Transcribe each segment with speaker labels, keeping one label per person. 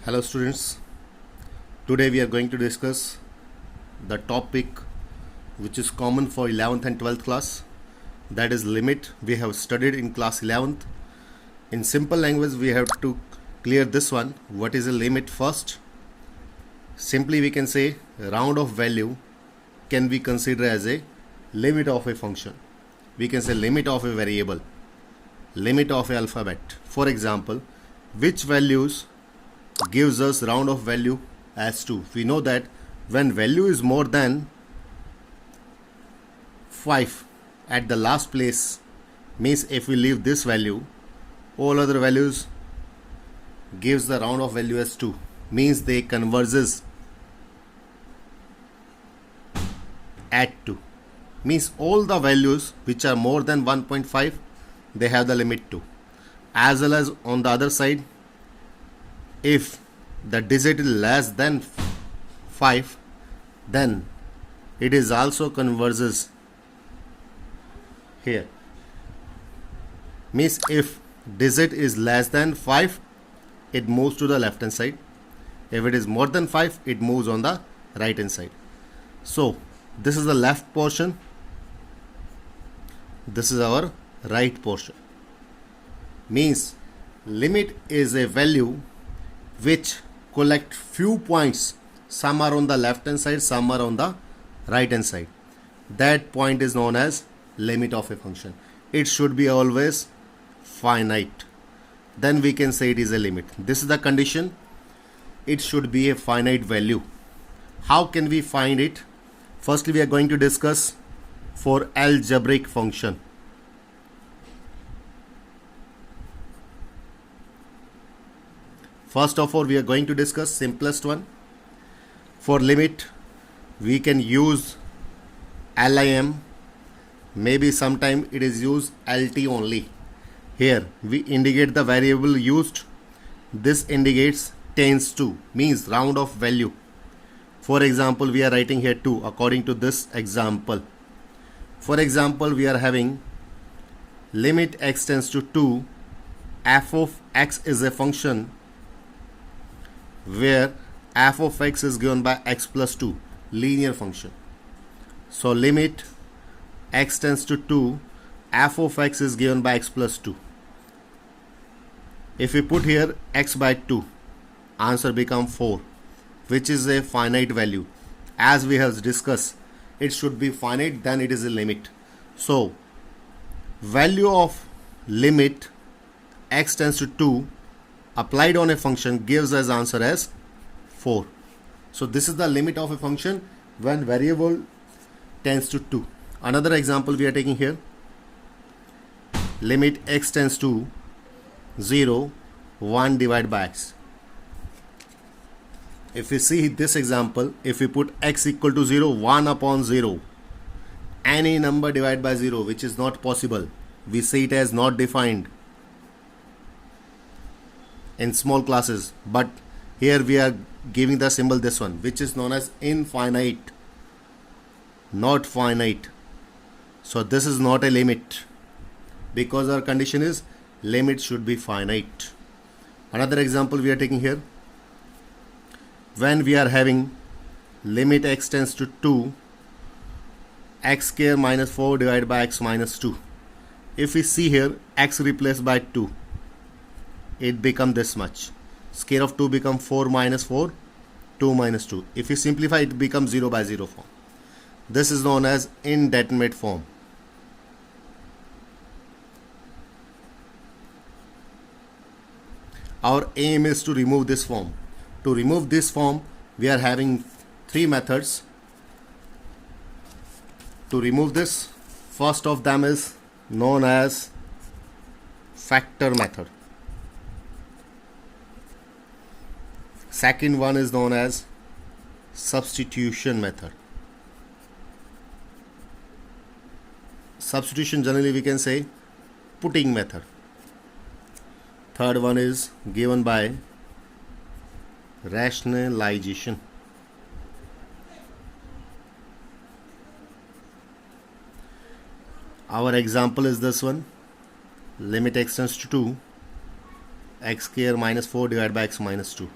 Speaker 1: Hello students, today we are going to discuss the topic which is common for 11th and 12th class, that is limit. We have studied in class 11th. In simple language we have to clear this one. What is a limit first? Simply we can say round of value can be considered as a limit of a function. We can say limit of a variable, limit of a alphabet. For example, which values gives us round of value as 2. We know that when value is more than 5 at the last place, means if we leave this value, all other values gives the round of value as 2, means they converges at 2, means all the values which are more than 1.5 they have the limit 2. As well as on the other side, if the digit is less than 5, then it is also converges here. Means if digit is less than 5, it moves to the left hand side. If it is more than 5, it moves on the right hand side. So this is the left portion, this is our right portion. Means limit is a value which collect few points, some are on the left hand side, some are on the right hand side. That point is known as limit of a function. It should be always finite, then we can say it is a limit. This is the condition, it should be a finite value. How can we find it? Firstly we are going to discuss for algebraic function. First of all, we are going to discuss simplest one. For limit, we can use LIM. Maybe sometime it is used LT only. Here we indicate the variable used. This indicates tends to, means round of value. For example, we are writing here 2 according to this example. For example, we are having limit x tends to 2. F of x is a function where f of x is given by x plus 2, linear function. So limit x tends to 2, f of x is given by x plus 2. If we put here x by 2, answer becomes 4, which is a finite value. As we have discussed, it should be finite, then it is a limit. So value of limit x tends to 2 applied on a function gives us answer as 4. So this is the limit of a function when variable tends to 2. Another example we are taking here, limit x tends to 0, 1 divided by x. If we see this example, if we put x equal to 0, 1 upon 0, any number divided by 0, which is not possible, we say it as not defined in small classes, but here we are giving the symbol this one, which is known as infinite, not finite. So this is not a limit because our condition is limit should be finite. Another example we are taking here, when we are having limit x tends to 2, x square minus 4 divided by x minus 2. If we see here x replaced by 2, it become this much. Square of 2 become 4 minus 4, 2 minus 2. If we simplify, it becomes 0 by 0 form. This is known as indeterminate form. Our aim is to remove this form. To remove this form, we are having 3 methods. To remove this, first of them is known as factor method. Second one is known as substitution method. Substitution generally we can say putting method. Third one is given by rationalization. Our example is this one, limit x tends to 2, x square minus 4 divided by x minus 2.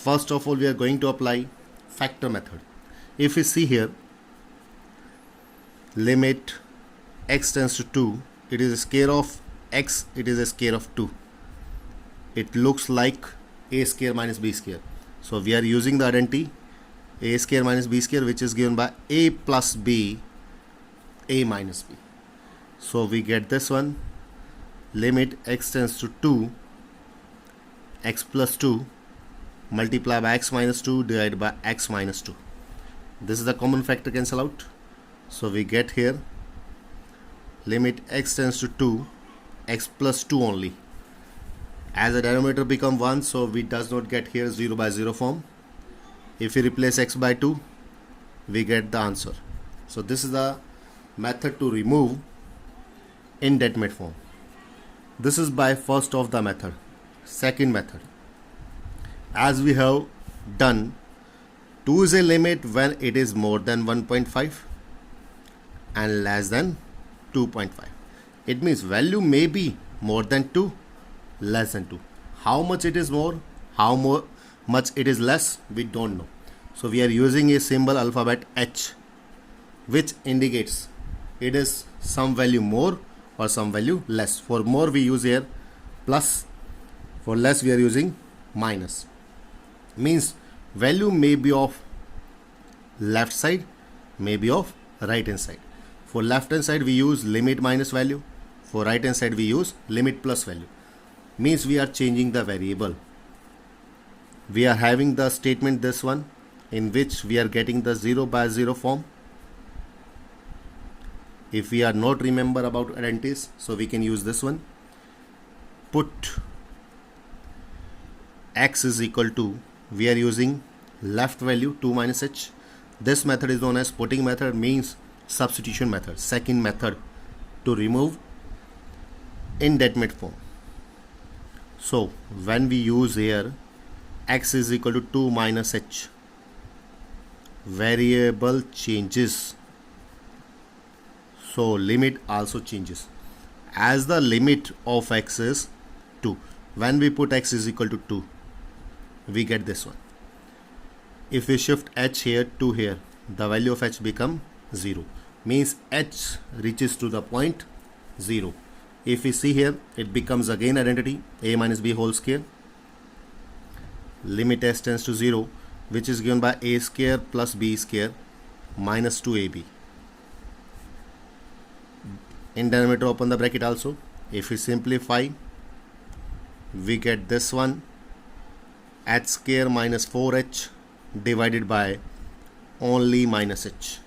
Speaker 1: First of all, we are going to apply factor method. If we see here, limit x tends to 2, it is a square of x, it is a square of 2. It looks like a square minus b square. So we are using the identity a square minus b square, which is given by a plus b, a minus b. So we get this one, limit x tends to 2, x plus 2 multiply by x minus 2 divided by x minus 2. This is the common factor, cancel out. So we get here limit x tends to 2, x plus 2 only. As the denominator become 1, so we does not get here 0 by 0 form. If we replace x by 2, we get the answer. So this is the method to remove indeterminate form. This is by first of the method. Second method, as we have done, 2 is a limit when it is more than 1.5 and less than 2.5. It means value may be more than 2, less than 2. How much it is more, much it is less, we don't know. So we are using a symbol alphabet H, which indicates it is some value more or some value less. For more we use here plus, for less we are using minus. Means value may be of left side, may be of right hand side. For left hand side we use limit minus value, for right hand side we use limit plus value. Means we are changing the variable. We are having the statement this one, in which we are getting the 0 by 0 form. If we are not remember about identities, so we can use this one. Put x is equal to, we are using left value 2 minus h. This method is known as putting method, means substitution method. Second method to remove indeterminate form. So when we use here x is equal to 2 minus h, variable changes, so limit also changes. As the limit of x is 2, when we put x is equal to 2, we get this one. If we shift h here to here, the value of h become 0, means h reaches to the point 0. If we see here, it becomes again identity a minus b whole square. Limit s tends to 0, which is given by a square plus b square minus 2ab. In denominator open the bracket also. If we simplify, we get this one, h square minus 4h divided by only minus h.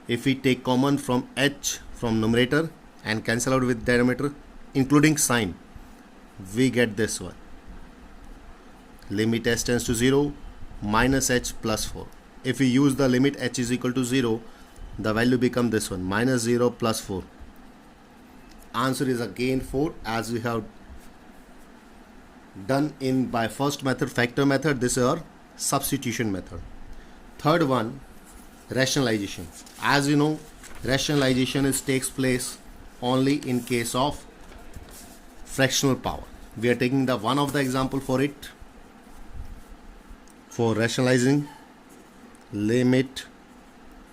Speaker 1: If we take common from h from numerator and cancel out with denominator including sign, we get this one, limit s tends to 0 minus h plus 4. If we use the limit h is equal to 0, the value become this one, minus 0 plus 4. Answer is again 4, as we have done in by first method, factor method. This is our substitution method. Third one, rationalization. As you know, rationalization takes place only in case of fractional power. We are taking the one of the example for it. For rationalizing, limit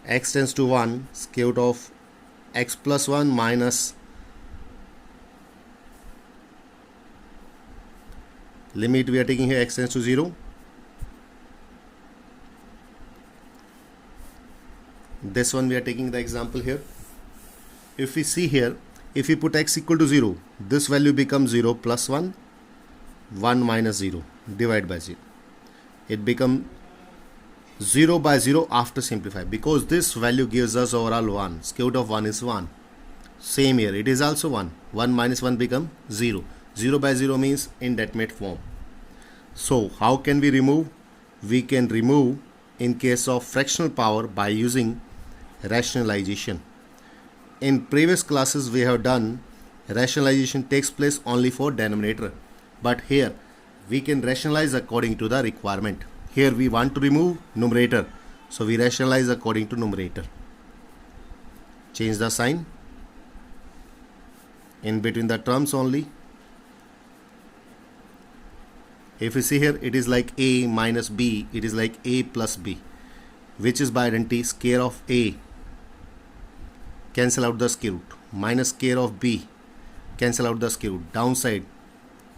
Speaker 1: x tends to 1, square root of x plus 1 minus limit we are taking here x tends to 0. This one we are taking the example here. If we see here, if we put x equal to 0, this value becomes 0 plus 1, 1 minus 0, divide by 0. It becomes 0 by 0 after simplify, because this value gives us overall 1. Square root of 1 is 1. Same here, it is also 1. 1 minus 1 become 0. 0 by 0 means indeterminate form. So how can we remove? We can remove in case of fractional power by using rationalization. In previous classes we have done rationalization takes place only for denominator, but here we can rationalize according to the requirement. Here we want to remove numerator, so we rationalize according to numerator. Change the sign in between the terms only. If you see here, it is like a minus b, it is like a plus b, which is by identity square of a, cancel out the square root, minus square of b, cancel out the square root, downside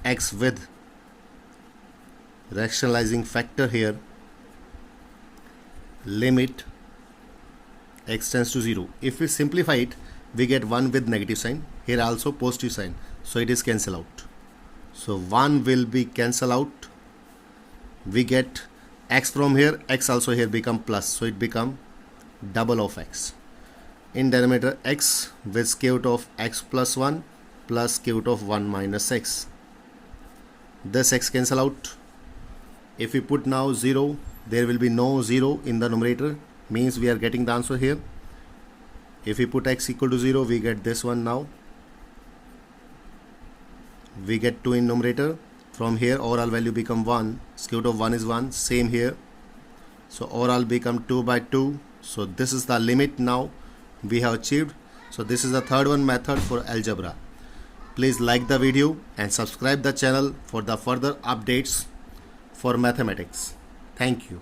Speaker 1: x with rationalizing factor here, limit x tends to 0. If we simplify it, we get 1 with negative sign, here also positive sign, so it is cancel out. So 1 will be cancel out, we get x from here, x also here become plus, so it become double of x. In denominator x with square root of x plus 1 plus square root of 1 minus x. This x cancel out. If we put now 0, there will be no 0 in the numerator, means we are getting the answer here. If we put x equal to 0, we get this one now. We get 2 in numerator. From here overall value become 1, square root of 1 is 1, same here. So overall become 2 by 2. So this is the limit now we have achieved. So this is the third one method for algebra. Please like the video and subscribe the channel for the further updates for mathematics. Thank you.